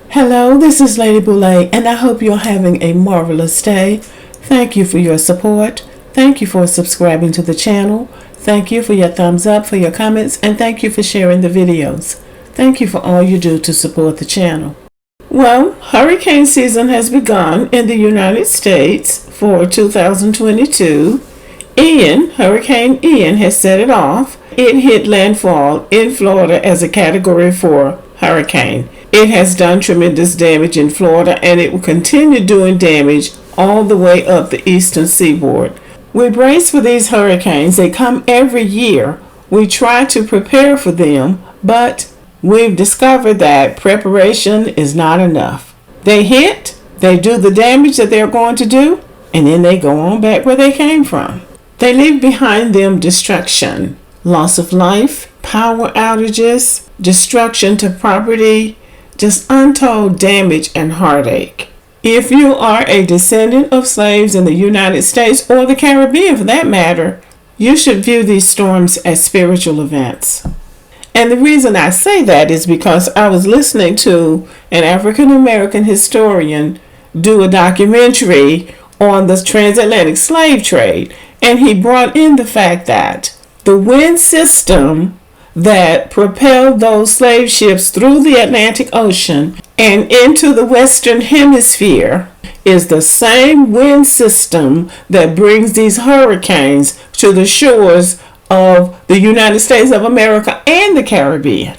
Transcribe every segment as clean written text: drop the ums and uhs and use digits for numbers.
Hello, this is Lady Boule, and I hope you're having a marvelous day. Thank you for your support. Thank you for subscribing to the channel. Thank you for your thumbs up, for your comments, and thank you for sharing the videos. Thank you for all you do to support the channel. Well, hurricane season has begun in the United States for 2022. Hurricane Ian has set it off. It hit landfall in Florida as a Category 4 hurricane. It has done tremendous damage in Florida, and it will continue doing damage all the way up the eastern seaboard. We brace for these hurricanes. They come every year. We try to prepare for them, but we've discovered that preparation is not enough. They hit, they do the damage that they're going to do, and then they go on back where they came from. They leave behind them destruction, loss of life, power outages, destruction to property, just untold damage and heartache. If you are a descendant of slaves in the United States or the Caribbean for that matter, you should view these storms as spiritual events. And the reason I say that is because I was listening to an African American historian do a documentary on the transatlantic slave trade, and he brought in the fact that the wind system that propelled those slave ships through the Atlantic Ocean and into the Western Hemisphere is the same wind system that brings these hurricanes to the shores of the United States of America and the Caribbean.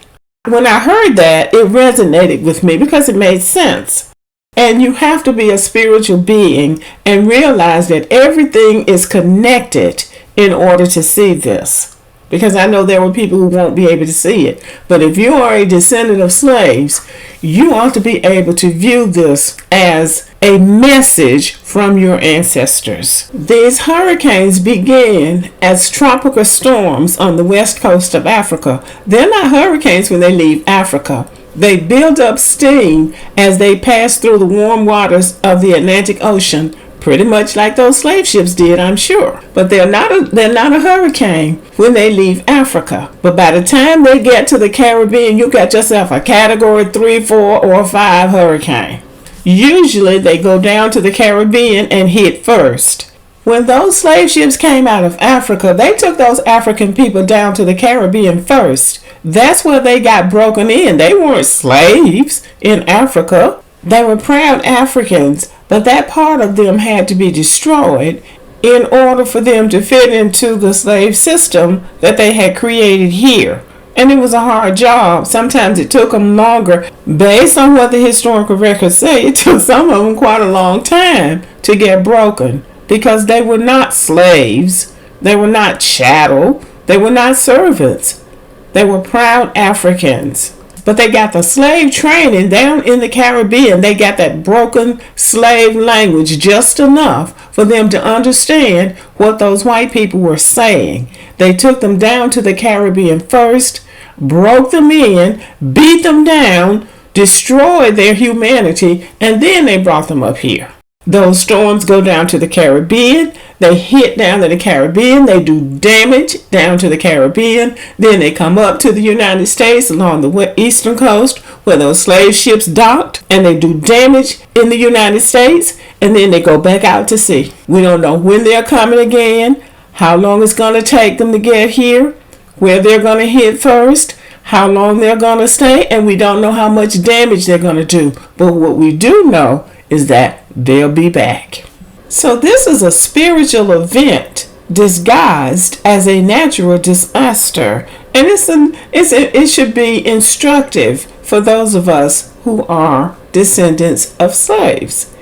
When I heard that, it resonated with me because it made sense. And you have to be a spiritual being and realize that everything is connected in order to see this. Because I know there were people who won't be able to see it. But if you are a descendant of slaves, you ought to be able to view this as a message from your ancestors. These hurricanes begin as tropical storms on the west coast of Africa. They're not hurricanes when they leave Africa. They build up steam as they pass through the warm waters of the Atlantic Ocean, pretty much like those slave ships did, I'm sure. But they're not a hurricane when they leave Africa. But by the time they get to the Caribbean, you got yourself a Category 3, 4, or 5 hurricane. Usually they go down to the Caribbean and hit first. When those slave ships came out of Africa, they took those African people down to the Caribbean first. That's where they got broken in. They weren't slaves in Africa. They were proud Africans, but that part of them had to be destroyed in order for them to fit into the slave system that they had created here. And it was a hard job. Sometimes it took them longer. Based on what the historical records say, it took some of them quite a long time to get broken because they were not slaves. They were not chattel. They were not servants. They were proud Africans. But they got the slave training down in the Caribbean. They got that broken slave language just enough for them to understand what those white people were saying. They took them down to the Caribbean first, broke them in, beat them down, destroyed their humanity, and then they brought them up here. Those storms go down to the Caribbean. They hit down to the Caribbean. They do damage down to the Caribbean. Then they come up to the United States along the eastern coast where those slave ships docked, and they do damage in the United States, and then they go back out to sea. We don't know when they're coming again, how long it's going to take them to get here, where they're going to hit first, how long they're going to stay, and we don't know how much damage they're going to do. But what we do know is that they'll be back. So this is a spiritual event disguised as a natural disaster, and it should be instructive for those of us who are descendants of slaves.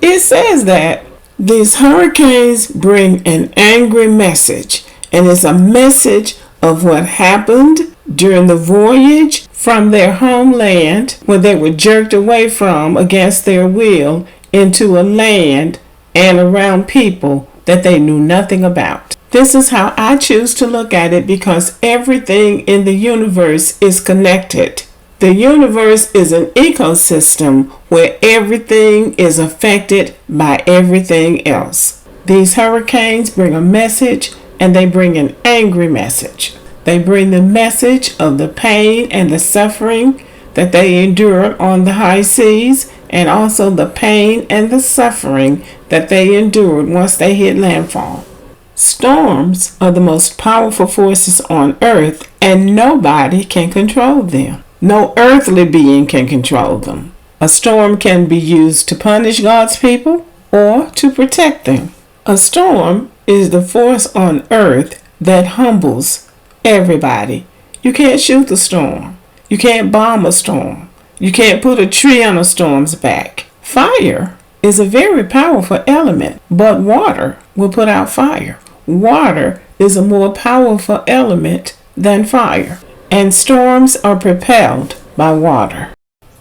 It says that these hurricanes bring an angry message, and it's a message of what happened during the voyage from their homeland, where they were jerked away from against their will, into a land and around people that they knew nothing about. This is how I choose to look at it, because everything in the universe is connected. The universe is an ecosystem where everything is affected by everything else. These hurricanes bring a message, and they bring an angry message. They bring the message of the pain and the suffering that they endured on the high seas, and also the pain and the suffering that they endured once they hit landfall. Storms are the most powerful forces on earth, and nobody can control them. No earthly being can control them. A storm can be used to punish God's people or to protect them. A storm is the force on earth that humbles everybody. You can't shoot the storm. You can't bomb a storm. You can't put a tree on a storm's back. Fire is a very powerful element, but water will put out fire. Water is a more powerful element than fire, and storms are propelled by water.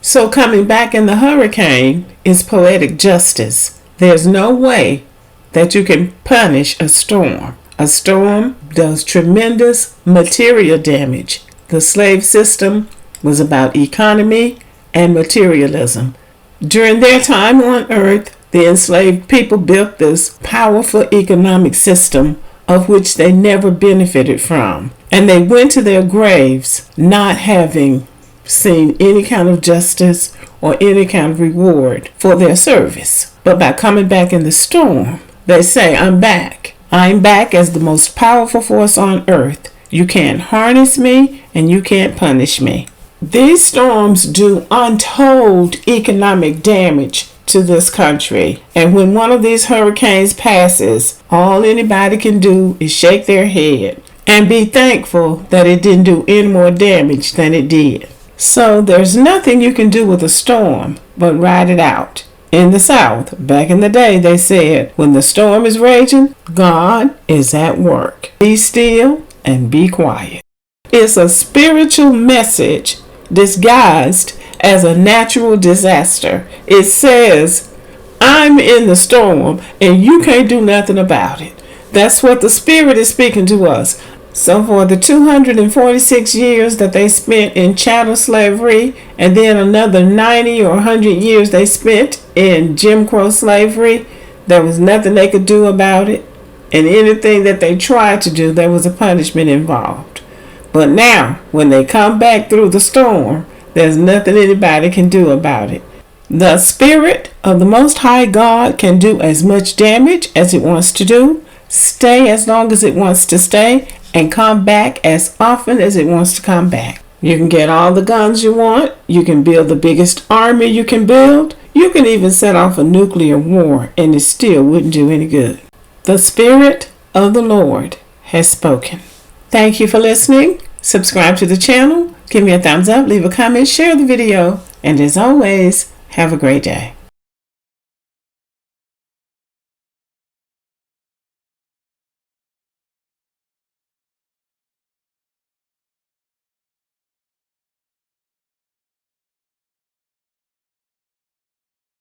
So coming back in the hurricane is poetic justice. There's no way that you can punish a storm. A storm does tremendous material damage. The slave system was about economy and materialism. During their time on earth, the enslaved people built this powerful economic system of which they never benefited from. And they went to their graves not having seen any kind of justice or any kind of reward for their service. But by coming back in the storm, they say, I'm back. I'm back as the most powerful force on earth. You can't harness me and you can't punish me. These storms do untold economic damage to this country. And when one of these hurricanes passes, all anybody can do is shake their head and be thankful that it didn't do any more damage than it did. So there's nothing you can do with a storm but ride it out. In the South, back in the day, they said, when the storm is raging, God is at work. Be still and be quiet. It's a spiritual message disguised as a natural disaster. It says, I'm in the storm and you can't do nothing about it. That's what the Spirit is speaking to us. So for the 246 years that they spent in chattel slavery, and then another 90 or 100 years they spent in Jim Crow slavery, there was nothing they could do about it. And anything that they tried to do, there was a punishment involved. But now, when they come back through the storm, there's nothing anybody can do about it. The Spirit of the Most High God can do as much damage as it wants to do, stay as long as it wants to stay, and come back as often as it wants to come back. You can get all the guns you want. You can build the biggest army you can build. You can even set off a nuclear war, and it still wouldn't do any good. The Spirit of the Lord has spoken. Thank you for listening. Subscribe to the channel. Give me a thumbs up. Leave a comment. Share the video. And as always, have a great day.